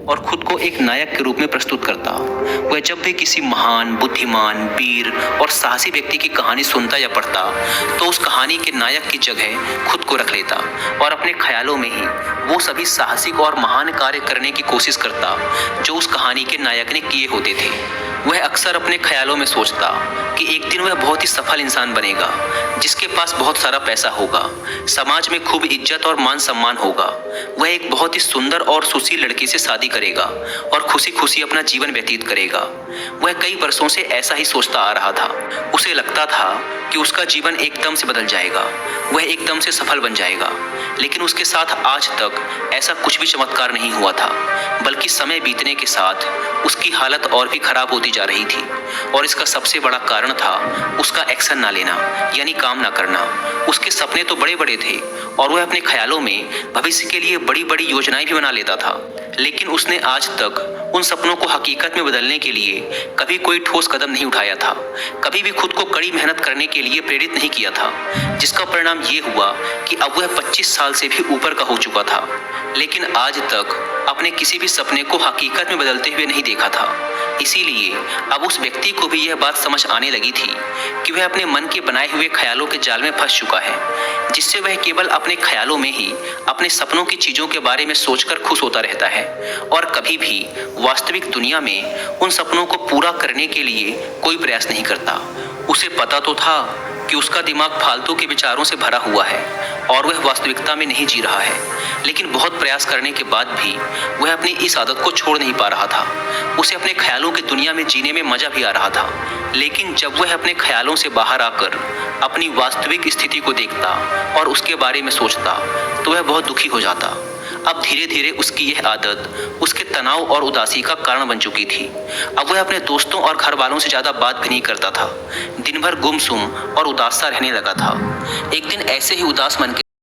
और खुद को एक नायक के रूप में प्रस्तुत करता। वह जब भी किसी महान, बुद्धिमान, वीर और साहसी व्यक्ति की कहानी सुनता या पढ़ता तो उस कहानी के नायक की जगह खुद को रख लेता और अपने ख्यालों में ही वो सभी साहसिक और महान कार्य करने की कोशिश करता जो उस कहानी के नायक ने किए होते थे। वह अक्सर अपने ख्यालों में सोचता कि एक दिन वह बहुत ही सफल इंसान बनेगा, जिसके पास बहुत सारा पैसा होगा, समाज में खूब इज्जत और मान सम्मान होगा। वह एक बहुत ही सुंदर और सुशील लड़की से शादी करेगा और खुशी खुशी अपना जीवन व्यतीत करेगा। वह कई वर्षों से ऐसा ही सोचता आ रहा था। उसे लगता था कि उसका जीवन एकदम से बदल जाएगा, वह एकदम से सफल बन जाएगा। लेकिन उसके साथ आज तक ऐसा कुछ भी चमत्कार नहीं हुआ था, बल्कि समय बीतने के साथ उसकी हालत और भी खराब होती जा रही थी। और इसका सबसे बड़ा कारण था उसका एक्शन ना लेना, यानी काम ना करना। उसके सपने तो बड़े बड़े थे और वह अपने ख्यालों में भविष्य के लिए बड़ी बड़ी योजनाएं भी बना लेता था, लेकिन उसने आज तक उन सपनों को हकीकत में बदलने के लिए कभी कोई ठोस कदम नहीं उठाया था, कभी भी खुद को कड़ी मेहनत करने के लिए प्रेरित नहीं किया था, जिसका परिणाम ये हुआ कि अब वह 25 साल से भी ऊपर का हो चुका था, लेकिन आज तक अपने किसी भी सपने को हकीकत में बदलते हुए नहीं देखा था। इसीलिए अब उस व्यक्ति को भी यह बात समझ आने लगी थी कि वह अपने मन के बनाए हुए ख्यालों के जाल में फंस चुका है, जिससे वह केवल अपने ख्यालों में ही अपने सपनों की चीजों के बारे में सोचकर खुश होता रहता है और कभी भी वास्तविक दुनिया में उन सपनों को पूरा करने के लिए कोई प्रयास नहीं करता। उसे पता तो था कि उसका दिमाग फालतू के विचारों से भरा हुआ है और वह वास्तविकता में नहीं जी रहा है, लेकिन बहुत प्रयास करने के बाद भी वह अपनी इस आदत को छोड़ नहीं पा रहा था। उसे अपने ख्यालों की दुनिया में जीने में मजा भी आ रहा था, लेकिन जब वह अपने ख्यालों से बाहर आकर अपनी वास्तविक स्थिति को देखता और उसके बारे में सोचता तो वह बहुत दुखी हो जाता। अब धीरे धीरे उसकी यह आदत उसके तनाव और उदासी का कारण बन चुकी थी। अब वह अपने दोस्तों और घर वालों से ज़्यादा बात भी नहीं करता था, दिन भर गुमसुम और उदास सा रहने लगा था। एक दिन ऐसे ही उदास मन के